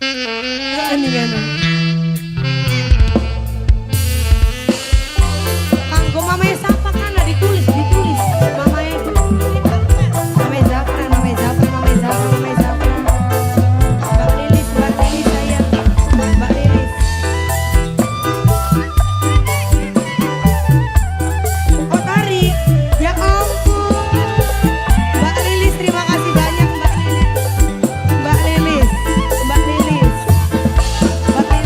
Ini kan. Kanggo mamanya siapa kan ditulis ditulis mamanya. Mamanya Zafran, mamanya Zafran, mamanya Zafran, mamanya Zafran. Mbak Lilis sayang. Mbak Lilis. Oh tarik, ya ampun. Mbak Lilis terima kasih banyak Mbak Lilis. Mbak Lilis, Mbak Lilis, Mbak Lilis.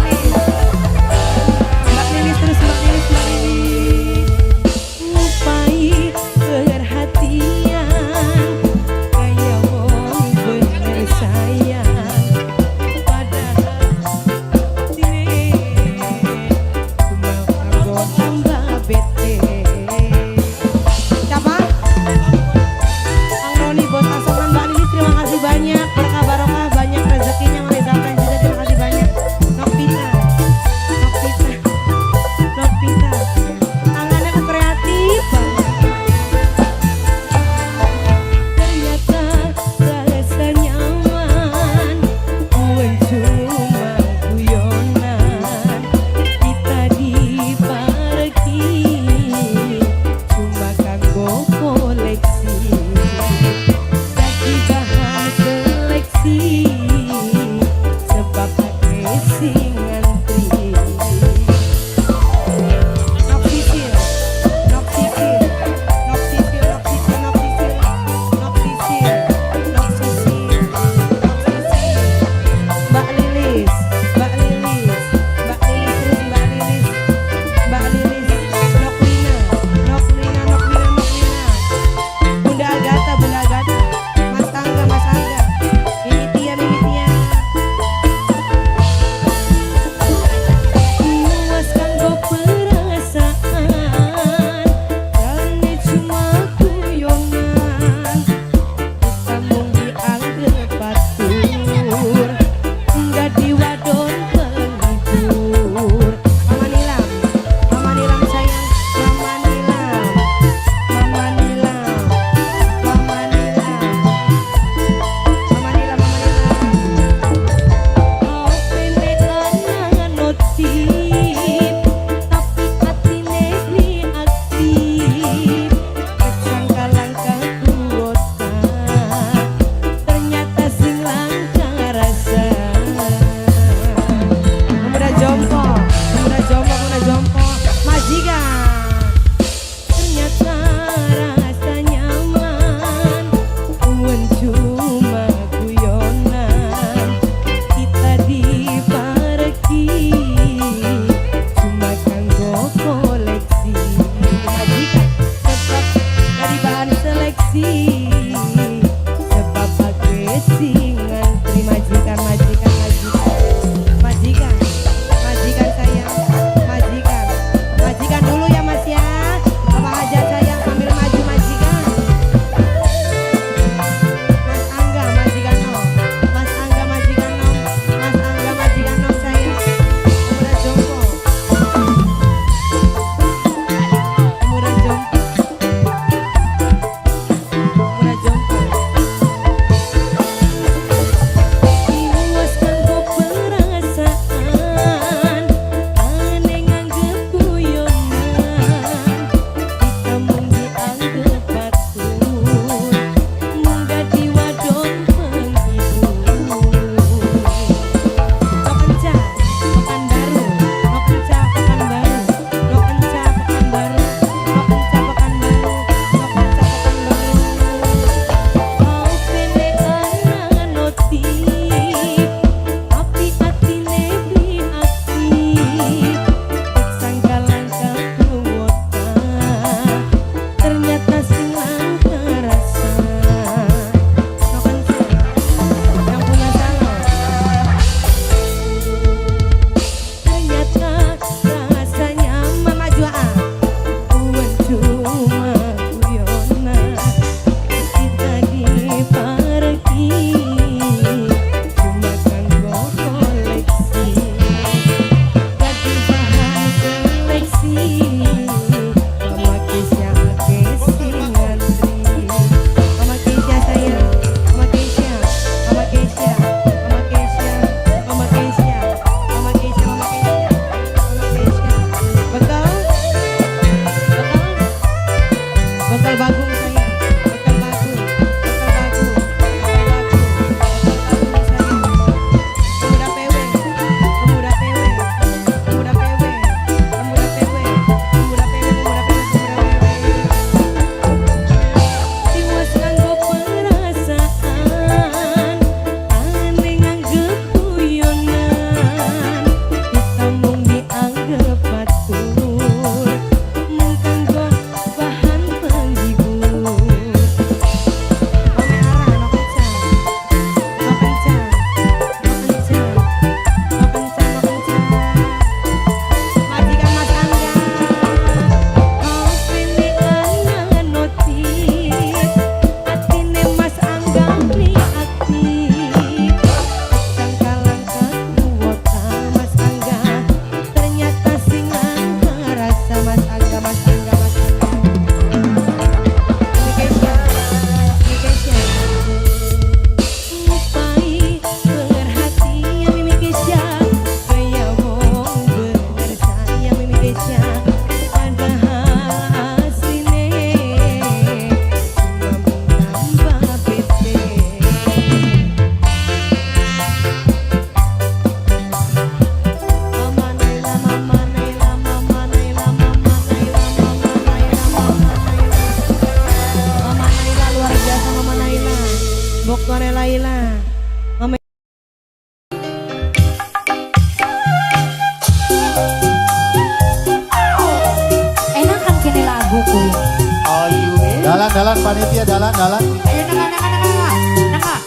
dalan panitia dalan. Ayo nengah.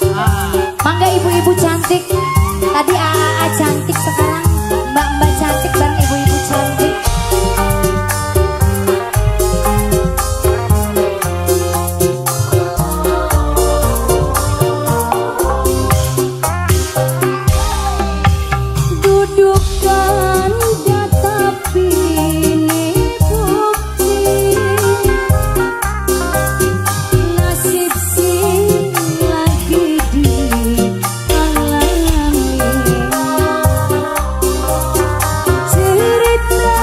Mangga ibu-ibu cantik. Tadi AAA cantik, sekarang mbak-mbak cantik bareng ibu-ibu cantik. Dudukkan tapi ini bukti nasib sing lagi dialami. Cerita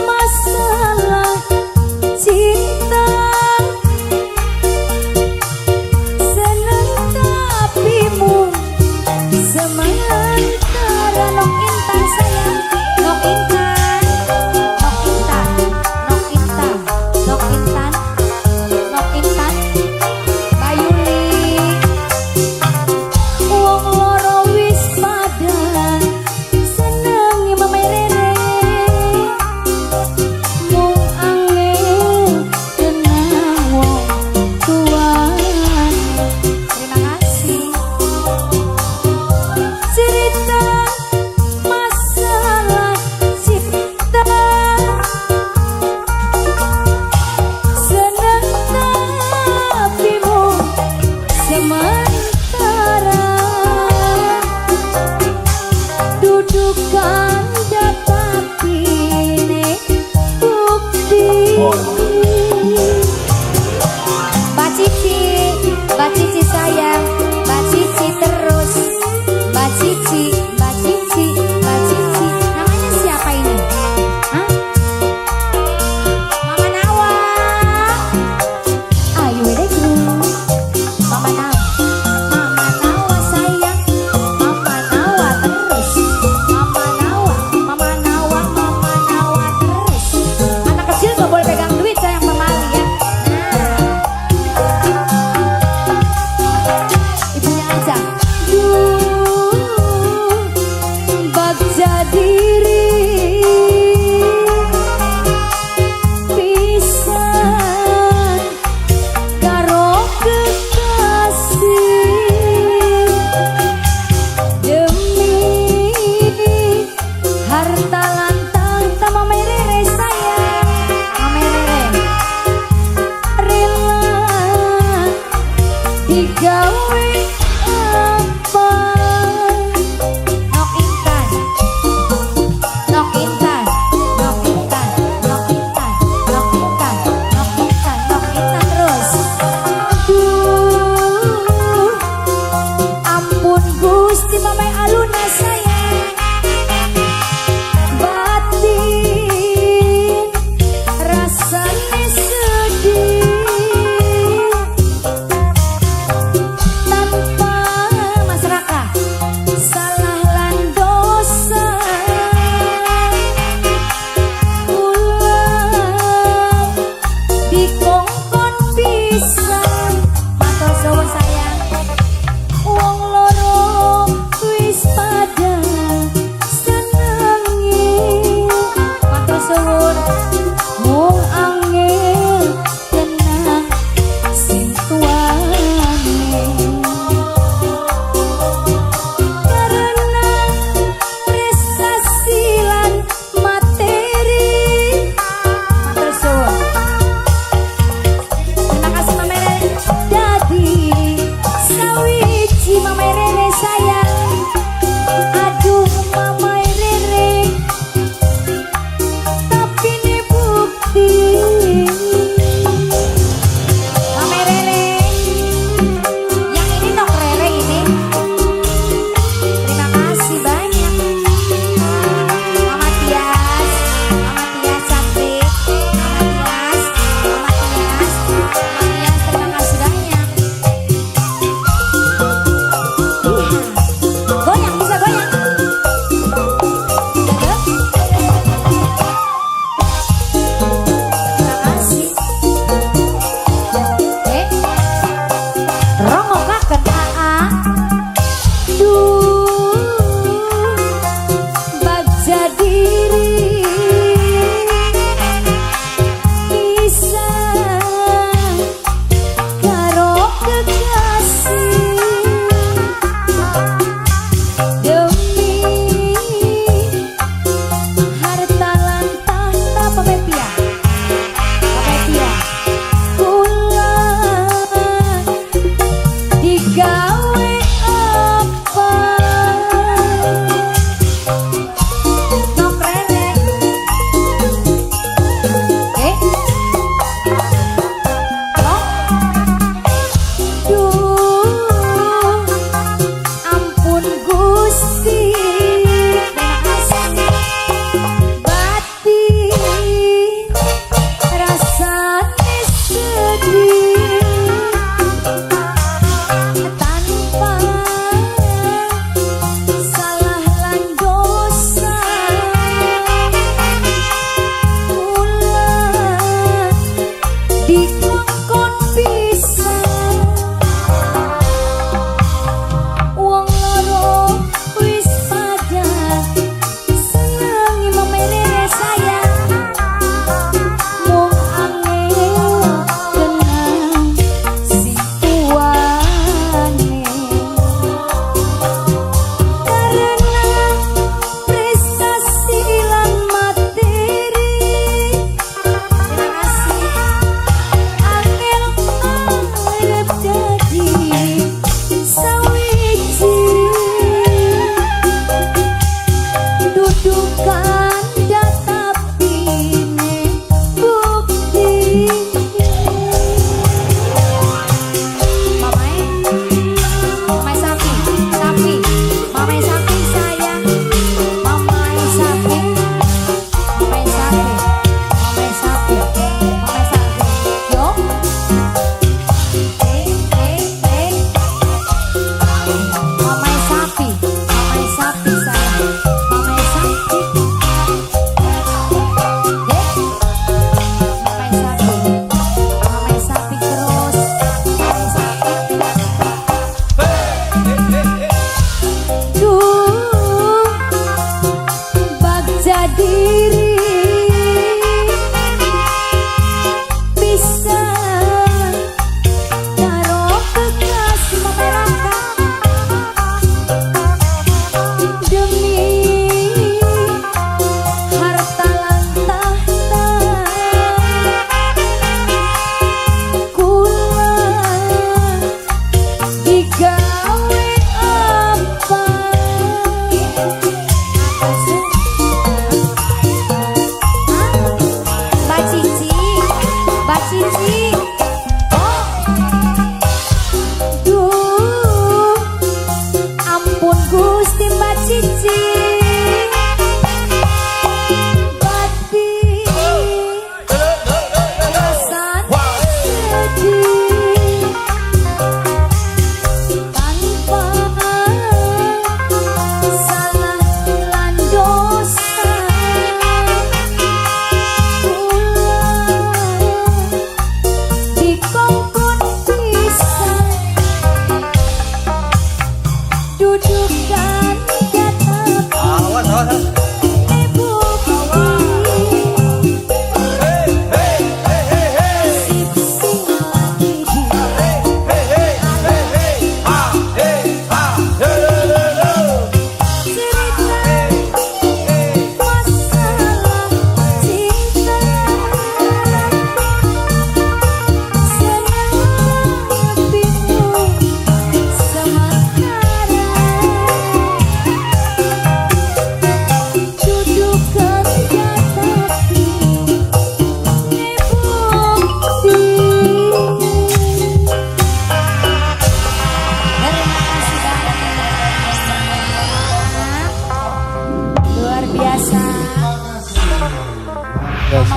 masalah cinta seneng tapi mu sementara. Nok Intan sayang, Nok Intan, Nok Intan, Nok Intan, Nok Intan, Nok Intan, Bayuli. Wong loro wis pada senengi memerere, mung angel kenang wong tuan. Terima kasih.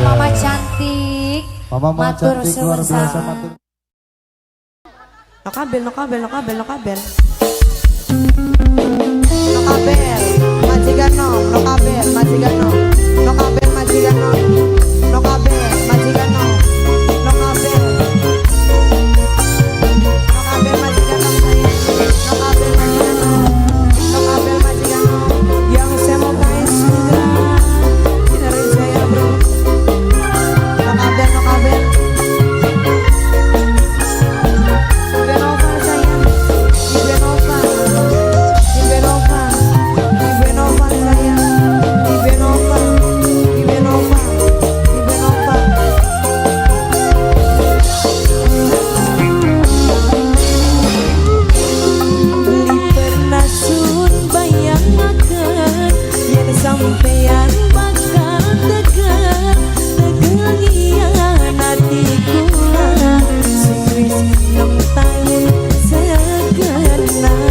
Mama cantik. Mama cantik luar biasa matur. No kabel, no kabel, no kabel, no kabel. No kabel, majikan no kabel, majikan no kabel, majikan no kabel, majikan no kabel. No kabel, majikan no saya. No kabel, majikan no kabel, majikan no. Yang saya mau guys juga dengerin saya bro. No kabel, no kabel. Sampeyan bakal tegar ngianati kula sing 6 tahun segenap.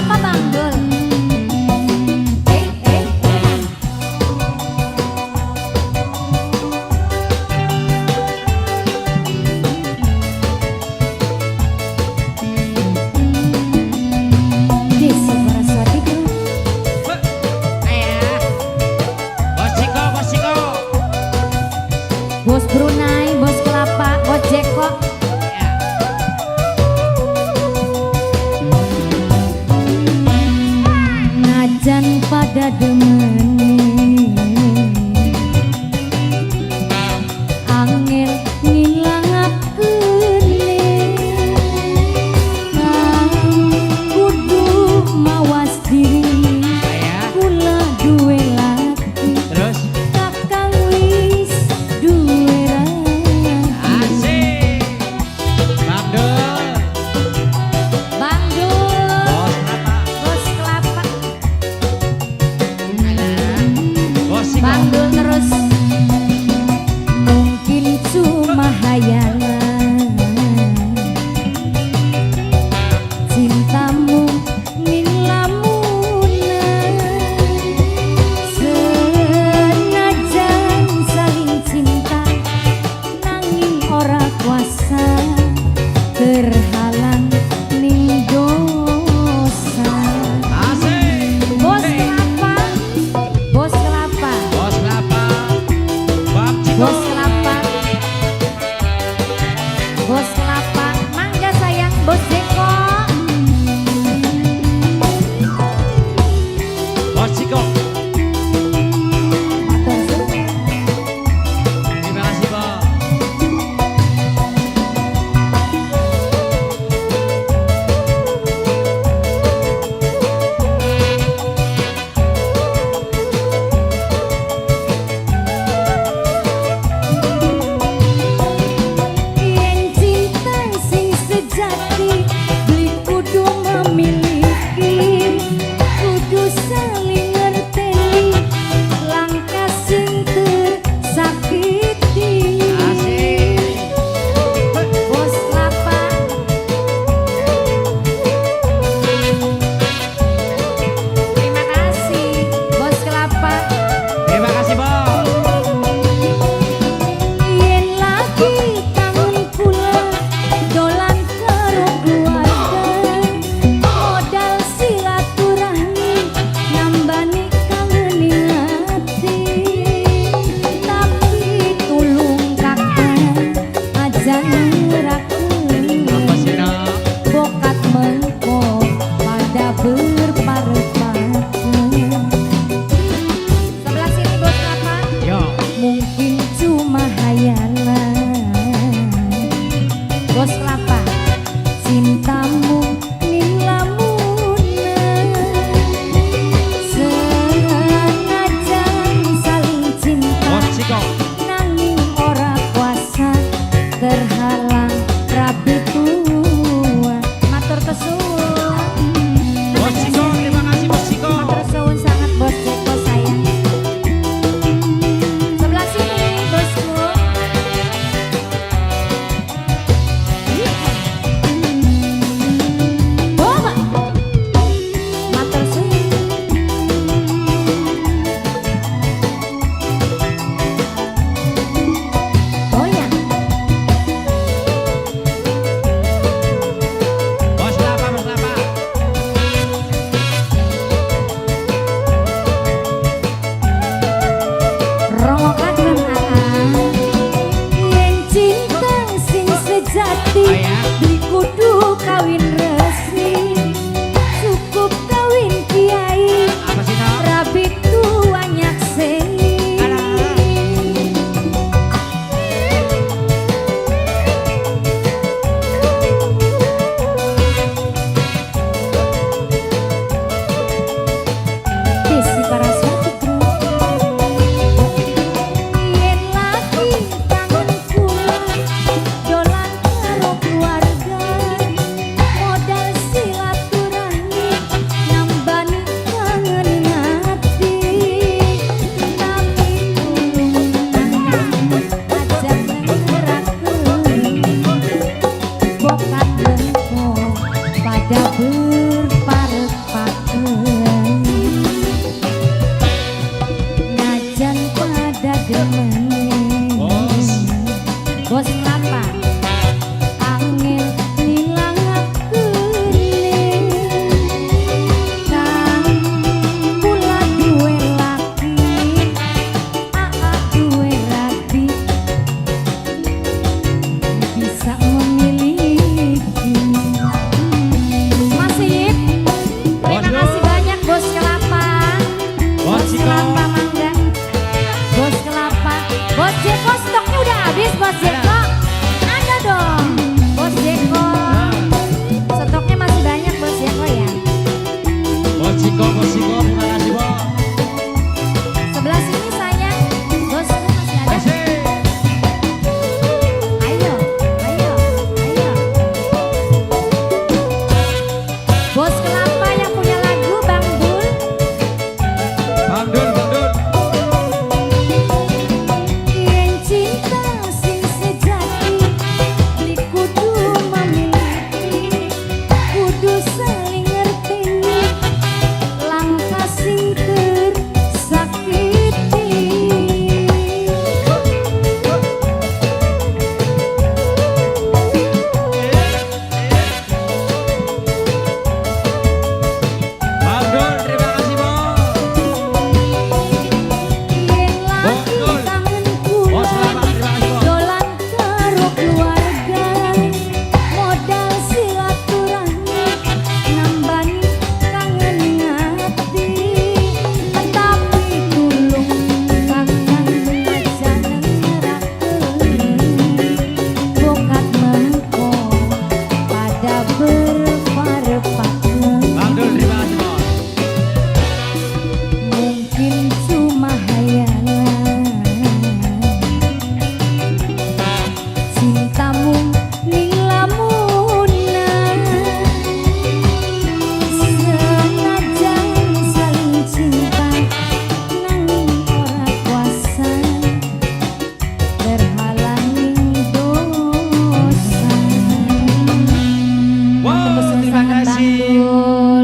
Kelapa Bang Dul. Desi Saraswati Group. Bos Ciko. Bos Brunei, Bos Kelapa, Bos Jeko. Najan pada gemen bos kelapa angin nilangakeun kang kula duwe laki aa duwe rabi bisa memiliki masih terima kasih banyak bos kelapa bos kelapa mangga bos kelapa bos Jeko stoknya udah habis bos Jeko ada dong bos Jeko stoknya masih banyak bos Jeko ya Bosiko, terima kasih bos. sebelah sini sayang bos masih ada ayo ayo ayo bos kelapa yang punya lagu Bang Dul Bang Dul. yen cinta sing sejati li kudu memiliki kudu saling ngerti langkah sing tersakiti Bang Dul, terima kasih bos. yen lagi kangen kula dolan karo keluarga modal silaturahmi nambani kangen ngati tapi tulung kakang aja nerakeun bokat mengko pada berparepakeun Bang Dul, terima kasih bos. mungkin cuma hayalan cintamu ning lamunan senajan saling cinta nanging ora kuasa berhalangi dosa Wow, terima kasih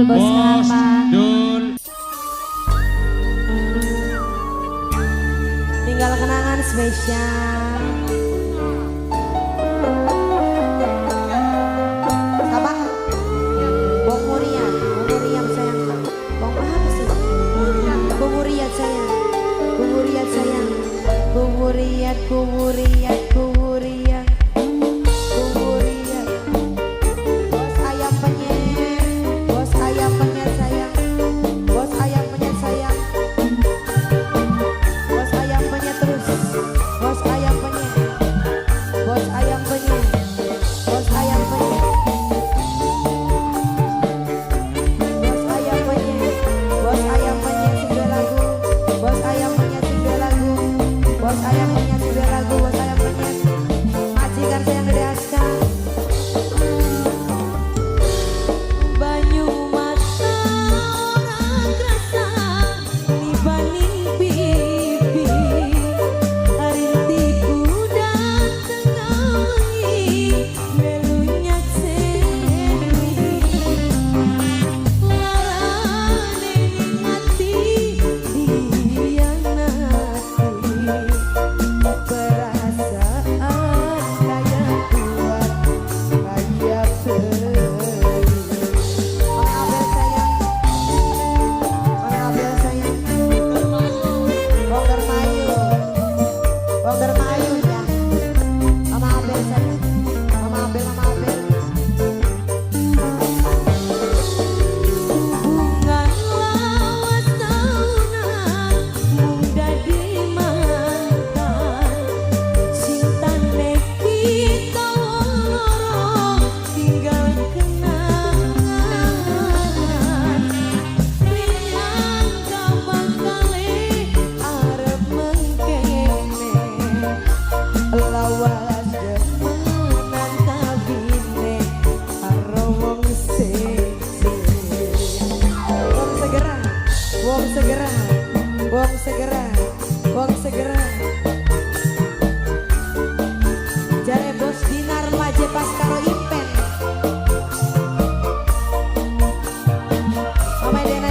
Bos Bos Kelapa. Dul. Tinggal kenangan spesial. Apa? Bong Muriat sayang. Bong apa sih? Bong Muriat sayang. Bong Muriat sayang. Bong Muriat, Bong Muriat, Bong Muriat. Bong Muriat. Bos ayam penyet, bos ayam penyet sayang. Bos ayam penyet sayang. Bos ayam penyet terus. Bos ayam penyet. Bos ayam penyet. Bos ayam penyet. Bos ayam penyet. Bos ayam penyet tiga lagu. Bos ayam penyet tiga lagu. Bos ayam penyet tiga lagu. Bos ayam penyet. Majikan sayang dari Aska. Banyu mata orang rasa dibanding pipi Rintiku dan tengawangi melunyak seni Larane hati dihianati perasaan kaya kuat kaya perih Mengabel sayang, mengabel sayang. Bong Dermayu, Bong Dermayu ya. Mama Abel sayang, Mama Abel, Mama Abel. Bunga lawas tahunan muda di mantan cintane kita loro tinggal kenangan Liang gampang kali arep mengkene lawas demenan kabine karo wong seksi wong segera wong segera wong segera wong segera jare bos dinar maje pas karo impen Mama Dena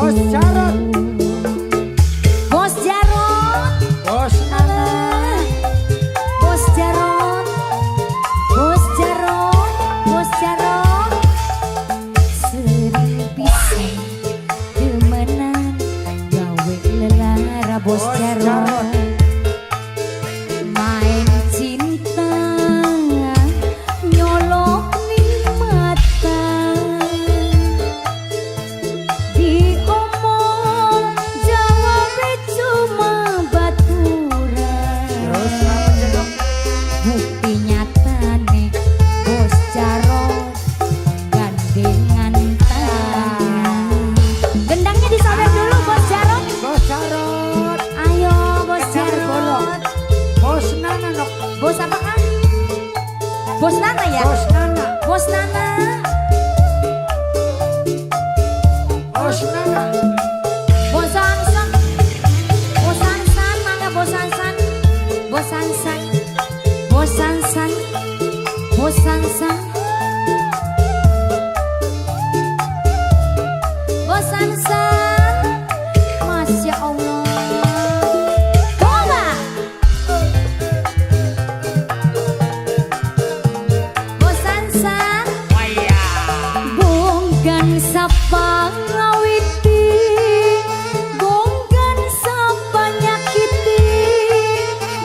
Bos Jarot. Bos Jarot. Bos Nana. Bos Jarot. Bos Jarot. Bos Jarot. Sering bisa demenan gawe lelara Bos Jarot. Main cinta nyolok ning mata, diomong jawabnya cuma baturan. Terus apa cedok? Bukti nyata nih Bos Jarot gandengan tangan. Gendangnya disobek dulu Bos Jarot. Bos Jarot. Ayo Bos Cari bolong. Jarot. Bos Nana nok. Bos apa kan? Bos Nana ya? Bos Nana. Bos Nana. Bos Nana. Bos Sansan. Bos Sansan, mana Bos Sansan? Bos Sansan. Bos Sansan. Bos Sansan. Bos Sansan. Masya Allah. Coba. Bos Sansan. Bonggan sapa ngawiti, bonggan sapa nyakiti,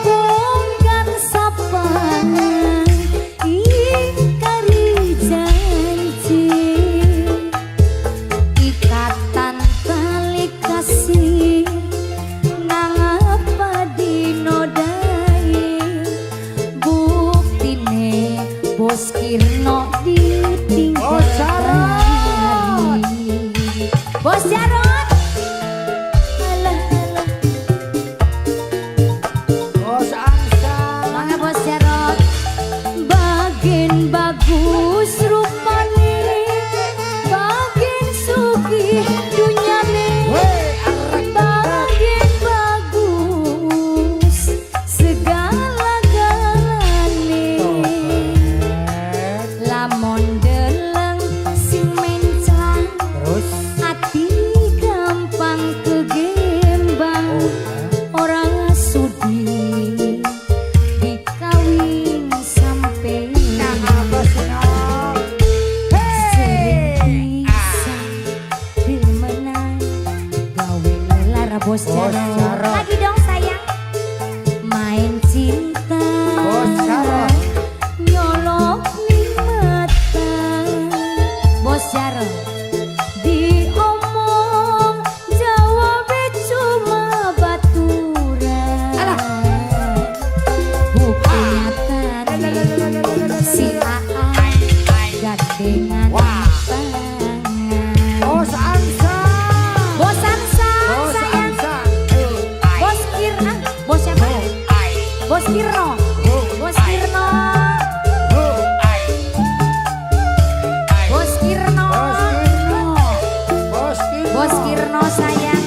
bonggan sapa ingkari janji, ikatan tali kasih nang apa dinodai, buktine Bos Kirno ditinggal. Bos Jarot. Bos Jarot. Alah, alah. Bos Angsa. Mangga Bos Jarot. Bagian bagus rupane, bagian sugih dunyane, Weh, arek bagian bagus segala-galane. Lamun deleng sing menclang, terus. ati gampang kegembang. Orang sudi dikawin sampai Bos Nok. sering bisa demenan gawe lara Bos Bos Jarot. Jarot. Lagi dong sayang. Main cinta Bos Jarot. nyolok ning mata. Bos Jarot. Diomong jawabnya cuma baturan. Bukti nyata nih si AA gandengan tangan. Bos Angsa. Bos Sansan Bos sayang. Angsa. Bos Kirna. Bos siapa? Bos Kirno. Bos Kirno. Bos Kirno. Bos Kirno. Bos Kirno sayang.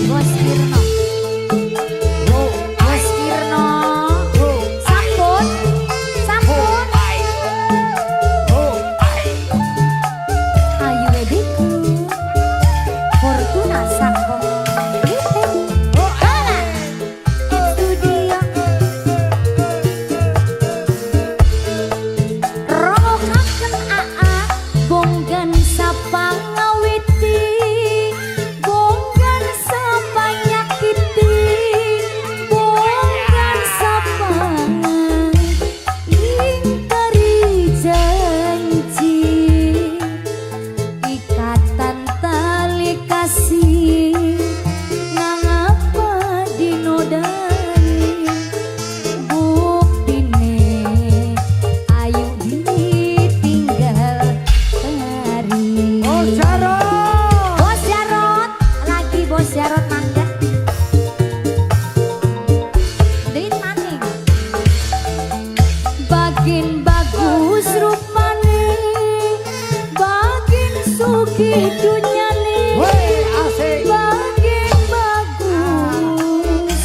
Bos Kirno. Bos Kirno. Sampun. Sampun. Ayu wedeku. Fortuna Sakko. Kala. Itu dia. Rokaken AA bonggan sapa ngawiti, bonggan sapa nyakiti, bonggan sapa ingkari janji, ikatan tali kasih nang apa dinodai, buktine ayu ditinggal hari. Bos Jarot. Bos Jarot, lagi Bos Jarot mangga. Duit maning. Bagin bagus rupane, bagin sugih dunyane, Weh, asik. bagin bagus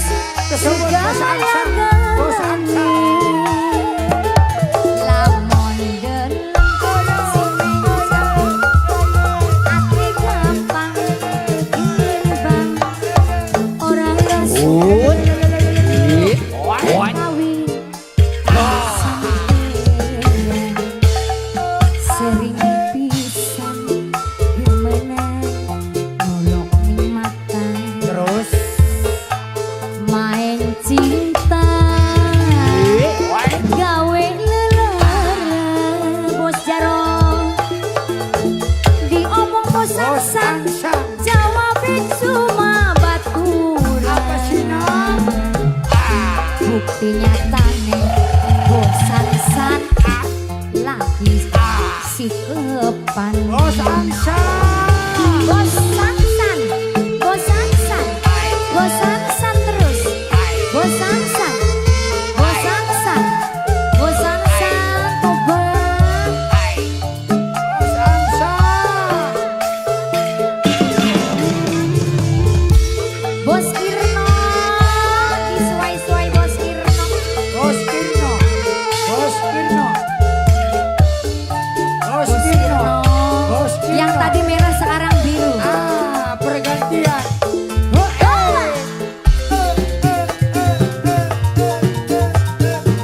Kesebut Bos Angsa. Bos Angsa. lamun deleng sing ati gampang miring pisan gimana nolok ning mata Terus main cinta gawe lelara bos Jarot diomong bos Bos Angsan Angsan. jawabin cuma baturan Apa sih nak? bukti nyatane bos Angsan lagi si kepan Bos Angsan. bos Angsan bos Angsan bos Angsan terus bos Angsan bos Angsan bos Angsan tobat Bos Angsan. bos Kirno disuai-suai bos Kirno Bos Kirno. Bos Kirno. Bos bos Kirno. Kirno Bos Kirno. yang tadi merah sekarang biru Pergantian.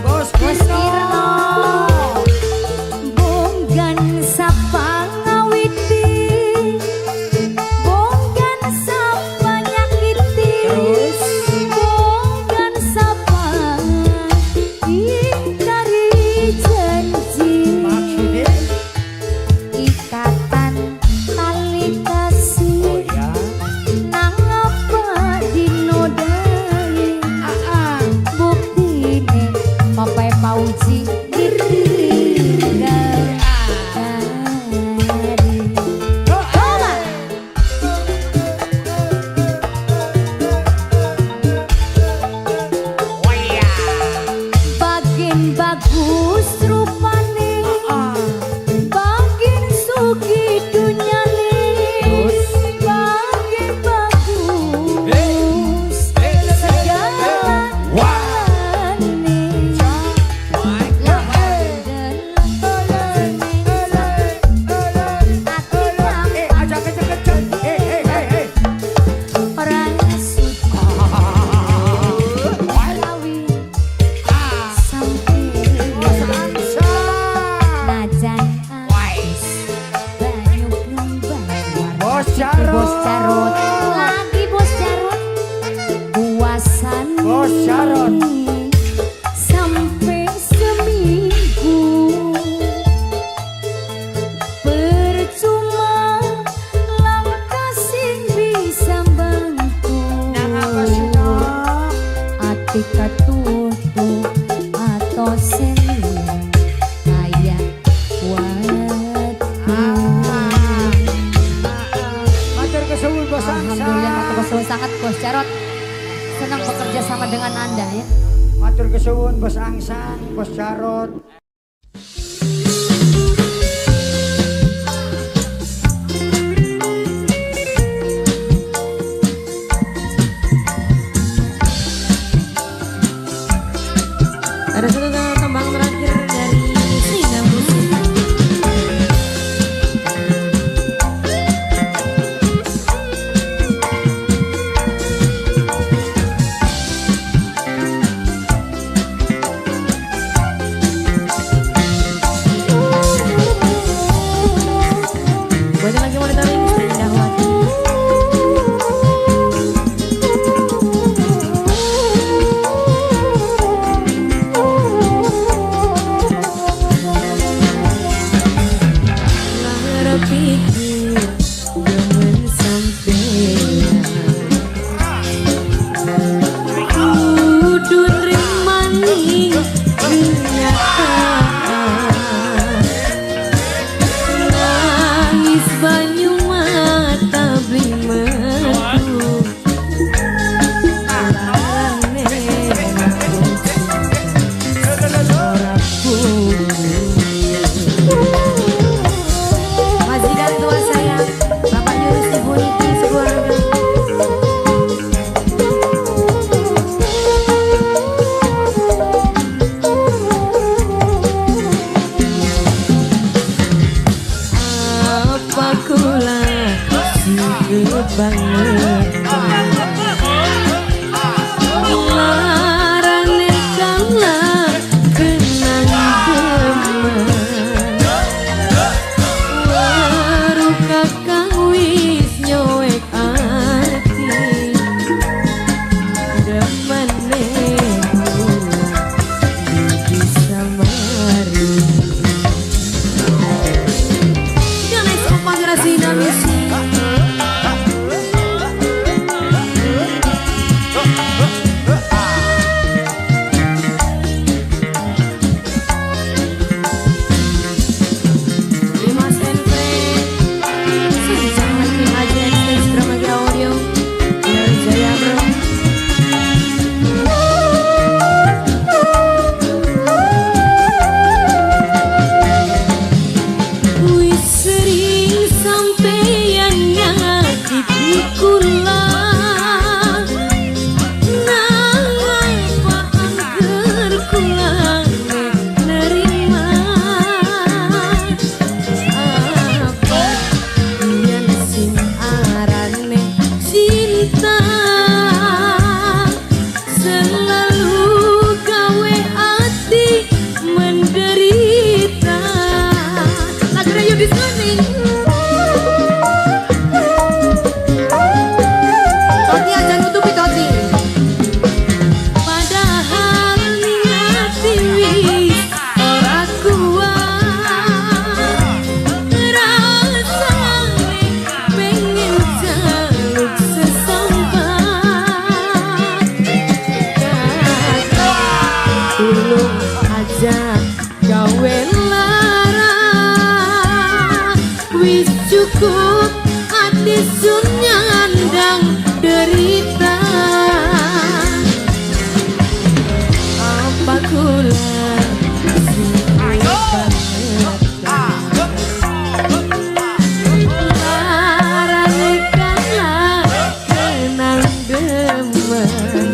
Bos Bos Kirno. Kirno bonggan sapa ngawiti bonggan sapa nyakiti Terus? bonggan sapa ingkari janji Maksudnya? ikatan tali Oh kasih ya. nang apa dinodai buktine papai pauji ditinggal hari coba bagian bagus rupane bagian sugi dunyane bagian bagus segalane Aja kecil-kecil. orang suci lawi sampai Bos Angsan. najan habis banyu gambar Bos Jarot. bos Jarot lagi bos Jarot puasan Bos Jarot. sampai seminggu percuma langkah sing bisa bantu Nang apa sih nak? ati katutu atau seni kayak watu Matur kesuwun Bos Angsan. Alhamdulillah matur kesuwun sangat bos Jarot senang bekerja sama dengan anda ya Matur kesuwun Bos Angsan, Bos Jarot. Ada satu tembang terakhir dari Sina Musik. Boleh lagi wanita ini Indah Wati. Lara pikir jangan sampai Udun rimani kenyataan nangis banyu mata beli metu majikan tua saya Bapak Yurus Ibu Niki sekeluarga. Apa kula si kebangetan larane kala kenang demen Toti aja nutupi Toti. Padahal niat wis ora kuat, rasane pengen jaluk sesambat. Tulung aja gawe lara, wis cukup ati sun nyandang derita. Apa kula larane kalah kenang demen,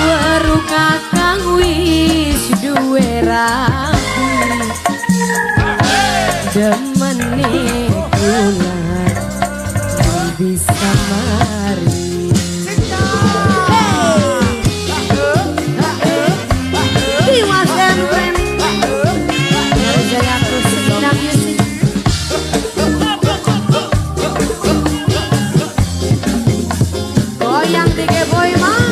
weru kakang wis duwe rapi, demene kula bisa mari. Dimas and friend. Jaya Cruz Sina Music. Goyang tige boy man.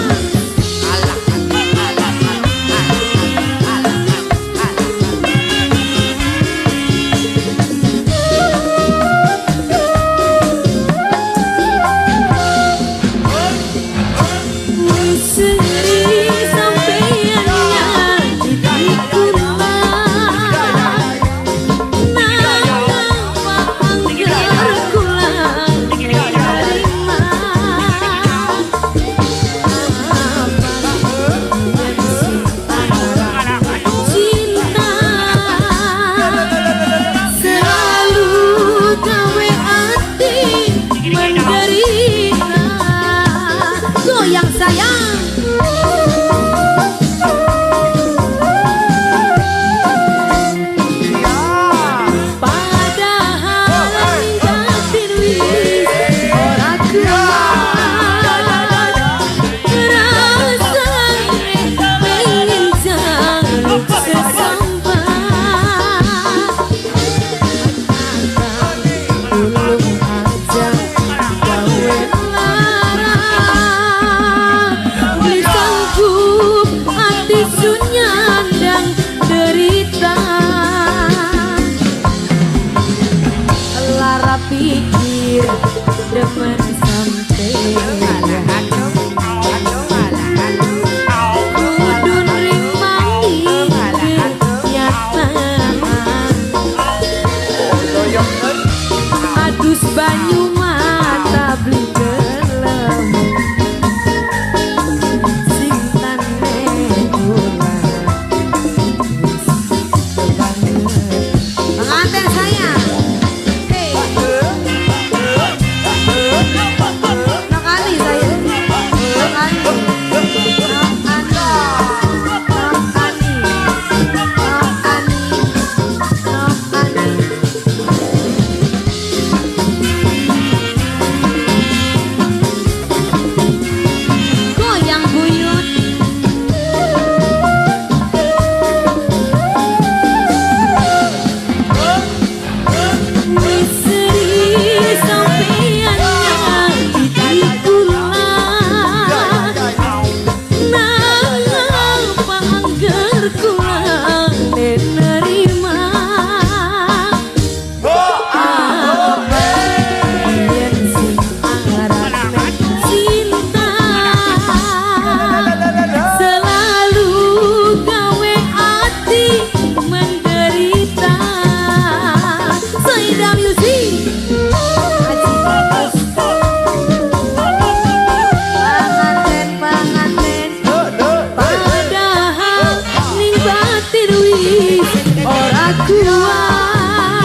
Misteri sampeannya dikula, nangapa angger kula terima. Cinta selalu gawe hati menderita. Goyang sayang. Padahal batin wis ora kuat, rasane pengen jaluk sesambat. Tulung aja gawe lara, beli sanggup hati sun nyandang derita. Lara pikir demen sampeyan, kudu nrimani kenyataan. Adus banyu mata beli gelem, sing tane kula wis banget. Pengantin sayang. Nakali sayang. Nakali. Goyang buyut. Misteri sampeannya dikula, nangapa angger kula nerima. Yen sing arane cinta selalu gawe hati menderita. Sina Music. Pengantin. Padahal ning batin wis ora kuat,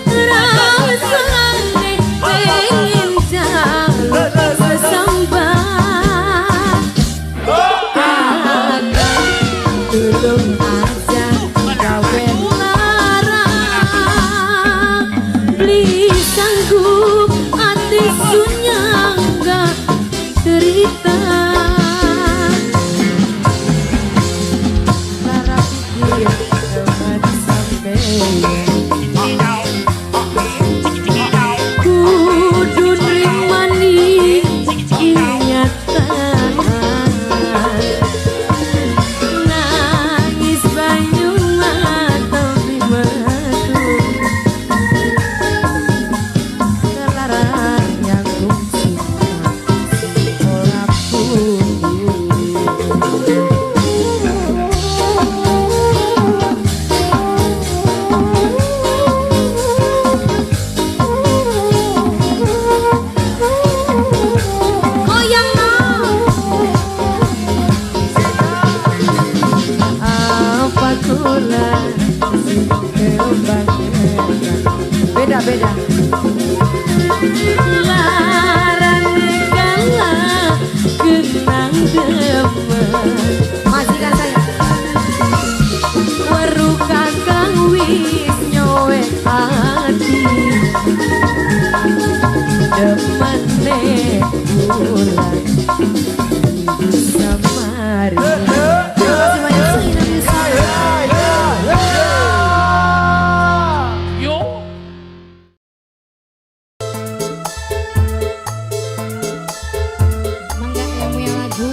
rasane pengen jaluk sesambat. Tulung aja gawe lara, beli sanggup hati sun nyangga derita. Lara pikir demen sampeyan, Beda-beda. Laran kala kenang demen Majikan saya. weru kakang wis nyowek ati demene bulan bisa mari. Terima kasih banyak Selina Bisa. Mangga yang punya lagu.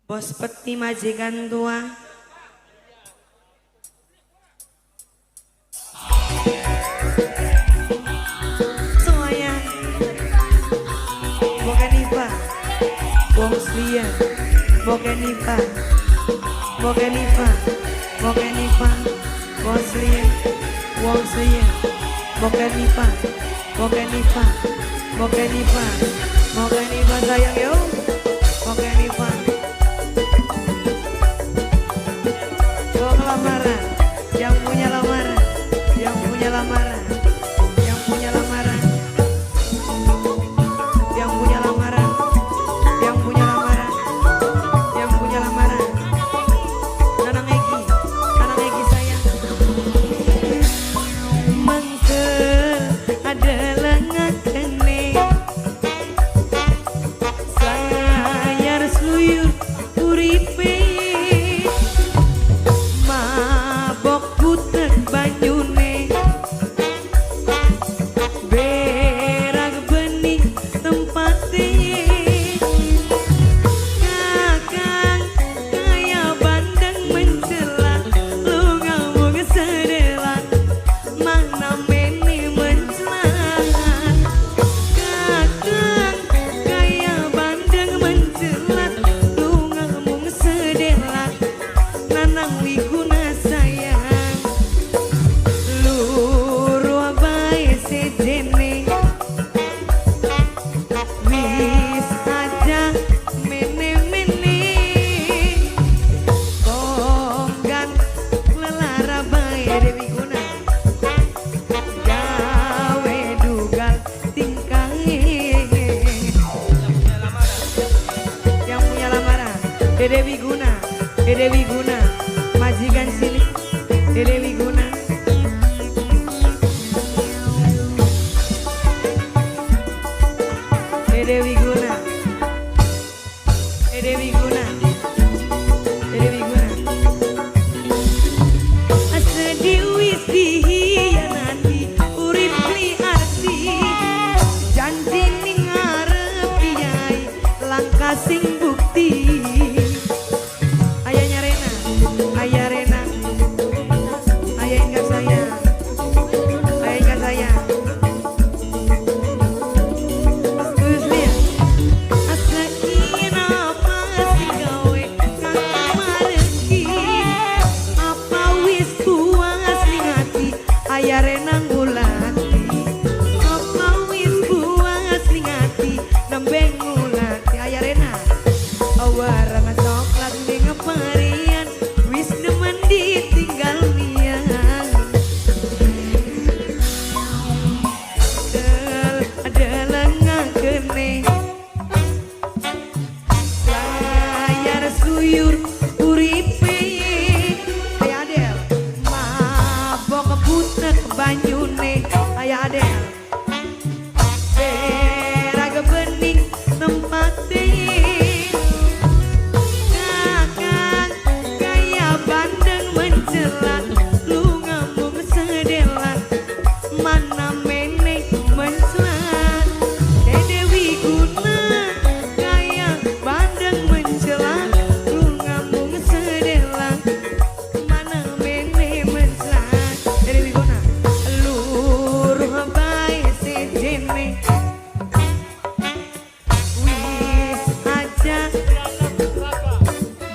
Bos peti majikan tua. Semuanya. Bukan Ipa. Wong Slia. Bukan Ipa. Bukan Ipa. Bukan Ipa. Wong Slia. Wong Slia. Bukan Ipa. Bukan Ipa. Bukan Ipa. Bukan Ipa sayang yo. Bukan Ipa. Lamaran, yang punya lamaran, yang punya lamaran, yang punya lamaran, yang punya lamaran, yang punya lamaran, yang punya lamaran. Nanang Egi sayang. Mangke adalah ngakene, sayar seluyur uripe. Banyune berag bening tempate kakang kaya bandeng mencela lu ngomong sedela mana meni mencela kakang kaya bandeng mencela lu ngomong sedela nanang wiguna sayang. Wis aja mene-mene konggan lelara bae Dewi Guna gawe dugal tingkahe yang punya lamaran Dewi Guna majikan cilik Dewi Guna. Dewi Guna, Dewi Guna, Dewi Guna. Asedi wis dihianati, urip li arti, janji ning ngarep yai, langkah sing bukti. Ayahnya Rena, ayah Rena, ayah enggak sayang, ayah enggak sayang. Ayah renang gulati, apa wis buas lingati, nembeng gulati. Ayah renang, awarama coklat dengan perian, wis nemen ditinggal mian. Adalah ngakene, layar suyur uripe. Ayah Adel, mabok butek banyune. Ayah Adel berag bening tempate kakang kaya bandeng mencela lu ngomong sedela mana mene mencela Dewi Guna kaya bandeng mencela lu ngomong sedela mana mene mencela Dewi Guna luruh bae sejene wis aja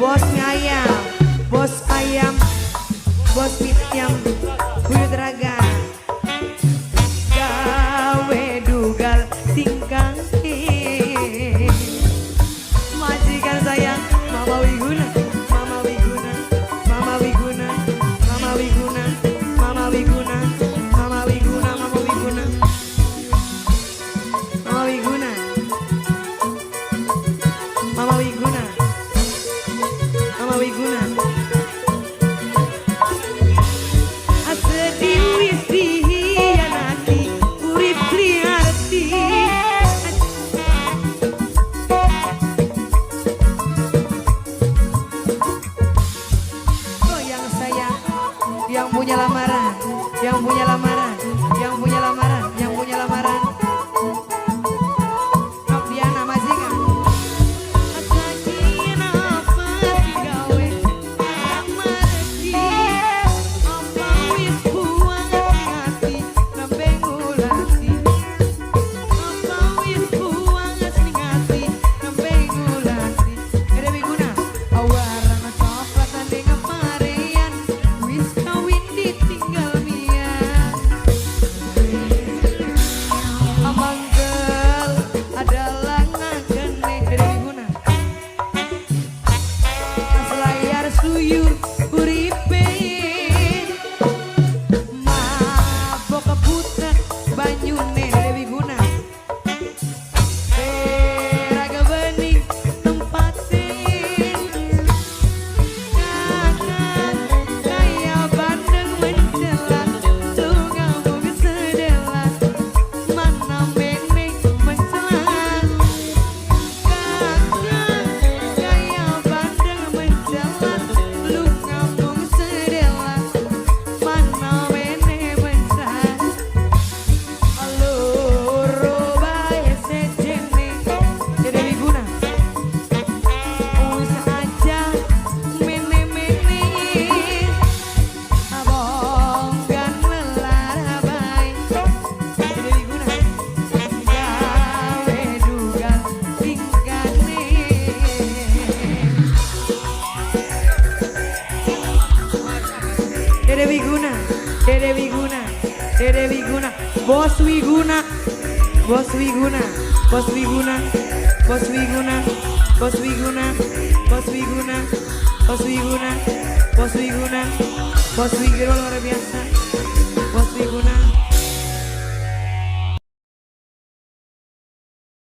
bos ayam, bos ayam, bos mitiam buyut raga gawe dugal tingkang majikan sayang Mama Wiguna, Mama Wiguna, Mama Wiguna, Mama Wiguna, Mama Wiguna, Mama Wiguna, Mama Wiguna, Mama Wiguna, Mama Wiguna, Mama Wiguna. Asedi wis dihianati, urip liarti. Oh yang sayang, yang punya lamaran, yang punya lamaran, yang punya lamaran, yang punya lamaran. Noviana majikan. Asakina apa Dede Wiguna, Dede Wiguna, Bos Wiguna, Bos Wiguna, Bos Wiguna, Bos Wiguna, Bos Wiguna, Bos Wiguna, Bos Wiguna, Bos Wiguna, Bos Wiguna luar biasa.